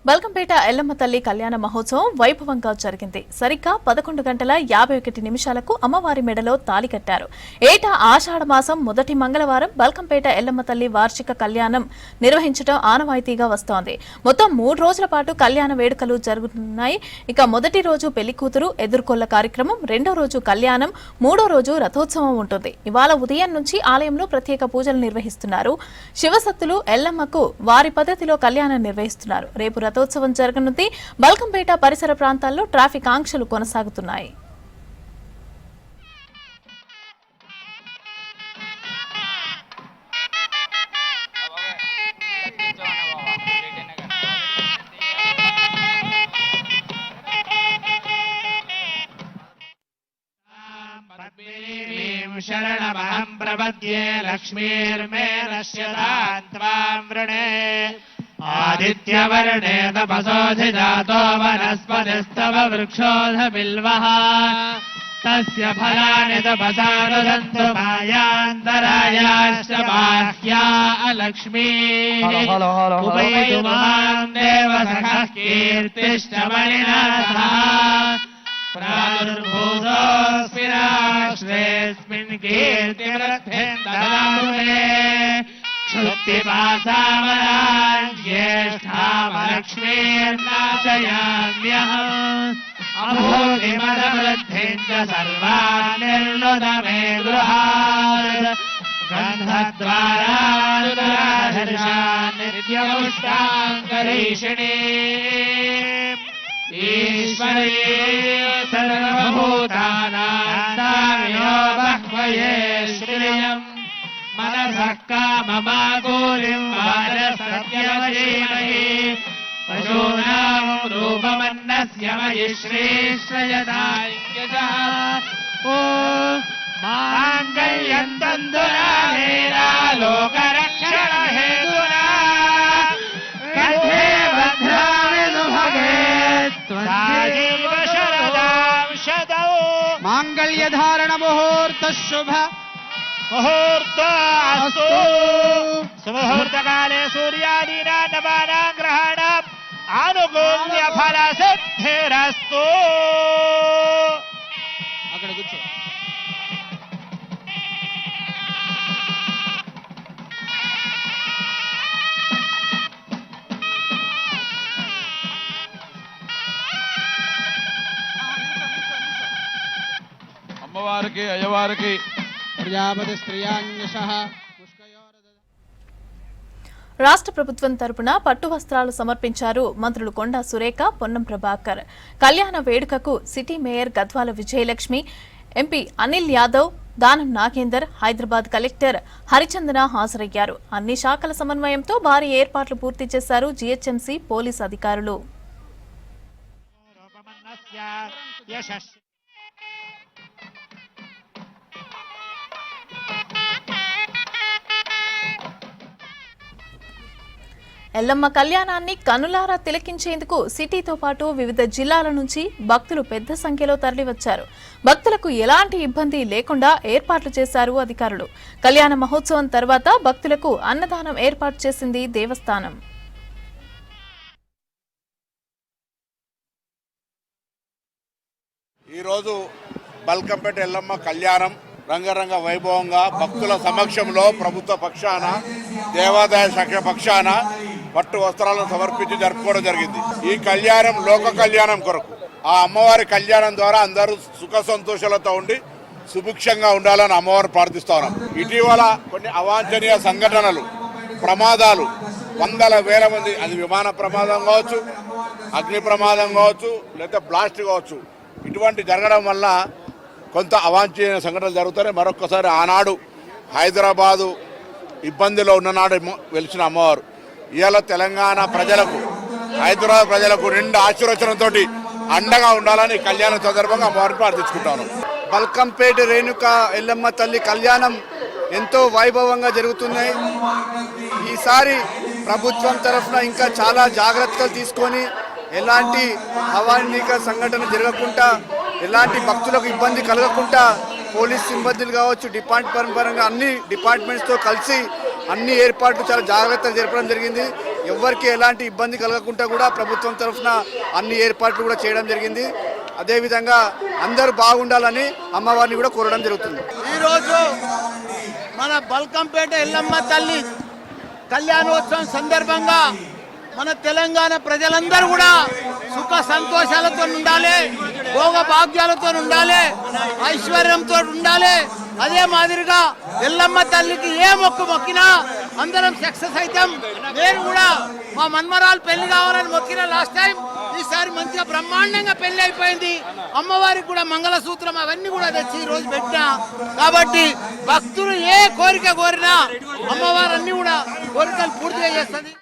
బల్కంపేట ఎల్లమ్మ తల్లి కళ్యాణ మహోత్సవం వైభవంగా జరిగింది. సరిగ్గా 11:51 అమ్మవారి మెడలో తాళి కట్టారు. ఏటా ఆషాఢ మాసం మొదటి మంగళవారం బల్కంపేట ఎల్లమ్మ తల్లి వార్షిక కళ్యాణం నిర్వహించడం ఆనవాయితీగా వస్తోంది. మొత్తం 3 రోజుల పాటు కళ్యాణ వేడుకలు జరుగుతున్నాయి. ఇక మొదటి రోజు పెళ్లి కూతురు ఎదుర్కొల్ల కార్యక్రమం, రెండో రోజు కళ్యాణం, మూడో రోజు రథోత్సవం ఉంటుంది. ఇవాళ ఉదయం నుంచి ఆలయంలో ప్రత్యేక పూజలు నిర్వహిస్తున్నారు. శివసత్తులు ఎల్లమ్మకు వారి పద్ధతిలో కళ్యాణం నిర్వహిస్తున్నారు. రేపు రథోత్సవం జరగనుంది. బల్కంపేట పరిసర ప్రాంతాల్లో ట్రాఫిక్ ఆంక్షలు కొనసాగుతున్నాయి. शरणमहं प्रपद्ये लक्ष्मीर्मे नश्यतां त्वां वृणे आदित्यवर्णे तपसोऽधिजातो वनस्पतिस्तव वृक्षोऽधबिल्वः तस्य फलानि तपसानुदन्तु मायान्तरायाश्च बाह्या अलक्ष्मीः उपैतु मां देवसखः कीर्तिश्च मणिनाथः प्रादुर्भूतोऽस्मि राष्ट्रेऽस्मिन् कीर्तिवृद्धिन्ददातुमे क्षुत्तिपासामरान् ज्येष्ठामलक्ष्मीर्नाशयाम्यहम् अभूतिमदवृद्धिम् च सर्वान् निर्णुदमे गृहात् गन्धद्वारानुराधर्षान् नित्यमुष्टाङ्करीषिणी ईश्वरी सर्वभूतानां बह्वये श्रियम् मनसः काममागोलिं वारसत्यवजीमहि पशूनां रूपमन्नस्य मयि श्रीश्रयदाय्यजः ओ माङ्गल्यं तन्दुना हेरा लोकरक्षणहेतुना कंठे बध्नामि सुभगे त्वजीव शरदां शतौ माङ्गल्यधारण मुहूर्त शुभ मुहूर्तस्तु सुमुहूर्तकाले सूर्यादीनां नवानां ग्रहाणाम् आनुकूल्य फलसिद्धिरस्तु। अక్కడ కూర్చో. అమ్మవారికి అయ్యవారికి ప్రజాపతి స్త్రియాంగశః రాష్ట్ర ప్రభుత్వం తరపున పట్టు వస్త్రాలు సమర్పించారు మంత్రులు కొండా సురేఖ, పొన్నం ప్రభాకర్. కళ్యాణ వేడుకకు city mayor Gadwal Vijayalakshmi, MP Anil Yadav, Danam Nagender, Hyderabad collector హరిచందన హాజరయ్యారు. అన్ని శాఖల సమన్వయంతో భారీ ఏర్పాట్లు పూర్తి చేశారు జీహెచ్ఎంసీ పోలీసు అధికారులు. ఎల్లమ్మ కళ్యాణాన్ని కనులారా తిలకించేందుకు సిటీతో పాటు వివిధ జిల్లాల నుంచి భక్తులు పెద్ద సంఖ్యలో తరలివచ్చారు. భక్తులకు ఎలాంటి ఇబ్బంది లేకుండా ఏర్పాట్లు చేశారు అధికారులు. కళ్యాణ మహోత్సవం తర్వాత భక్తులకు అన్నదానం ఏర్పాటు చేసింది దేవస్థానం. ఈరోజు బల్కంపేట ఎల్లమ్మ కళ్యాణం రంగరంగ వైభవంగా భక్తుల సమక్షంలో ప్రభుత్వ పక్షాన, దేవాదాయ శాఖ పక్షాన పట్టు వస్త్రాలను సమర్పించి జరుపుకోవడం జరిగింది. ఈ కళ్యాణం లోక కళ్యాణం కొరకు, ఆ అమ్మవారి కళ్యాణం ద్వారా అందరూ సుఖ సంతోషాలతో ఉండి సుభిక్షంగా ఉండాలని అమ్మవారు ప్రార్థిస్తా ఉన్నాం. ఇటీవల కొన్ని అవాంఛనీయ సంఘటనలు, ప్రమాదాలు, వందల వేల మంది, అది విమాన ప్రమాదం కావచ్చు, అగ్ని ప్రమాదం కావచ్చు, లేదా బ్లాస్ట్ కావచ్చు, ఇటువంటి జరగడం వల్ల కొంత అవాంఛనీయ సంఘటనలు జరుగుతాయి. మరొకసారి ఆనాడు హైదరాబాదు ఇబ్బందిలో ఉన్ననాడు వెలిసిన అమ్మవారు ఇవాళ తెలంగాణ ప్రజలకు, హైదరాబాద్ ప్రజలకు నిండు ఆశీర్వచనంతో అండగా ఉండాలని కళ్యాణ సందర్భంగా అమ్మవారిని ప్రార్థించుకుంటాను. బల్కంపేట రేణుక ఎల్లమ్మ తల్లి కళ్యాణం ఎంతో వైభవంగా జరుగుతున్నాయి. ఈసారి ప్రభుత్వం తరఫున ఇంకా చాలా జాగ్రత్తలు తీసుకొని ఎలాంటి అవాంఛనీయ సంఘటన జరగకుండా, ఎలాంటి భక్తులకు ఇబ్బంది కలగకుండా పోలీస్ సిబ్బందులు కావచ్చు, డిపార్ట్మెంట్ పరంగా అన్ని డిపార్ట్మెంట్స్తో కలిసి అన్ని ఏర్పాట్లు చాలా జాగ్రత్తగా జరపడం జరిగింది. ఎవరికి ఎలాంటి ఇబ్బంది కలగకుండా కూడా ప్రభుత్వం తరఫున అన్ని ఏర్పాట్లు కూడా చేయడం జరిగింది. అదేవిధంగా అందరూ బాగుండాలని అమ్మవారిని కూడా కోరడం జరుగుతుంది. ఈరోజు మన బల్కంపేట ఎల్లమ్మ తల్లి కళ్యాణోత్సవం సందర్భంగా మన తెలంగాణ ప్రజలందరూ కూడా సుఖ సంతోషాలతో ఉండాలి, భోగ భాగ్యాలతో ఉండాలి, ఐశ్వర్యంతో ఉండాలి. అదే మాదిరిగా ఎల్లమ్మ తల్లికి ఏ మొక్కినా అందరం సక్సెస్ అవుతాం. నేను కూడా మా మన్మరాలు పెళ్లి కావాలని మొక్కిన లాస్ట్ టైం, ఈసారి మంచిగా బ్రహ్మాండంగా పెళ్లి అయిపోయింది. అమ్మవారికి కూడా మంగళసూత్రం అవన్నీ కూడా తెచ్చి ఈ రోజు పెట్టినా. కాబట్టి భక్తులు ఏ కోరిక కోరినా అమ్మవారు అన్ని కూడా కోరికలు పూర్తిగా చేస్తుంది.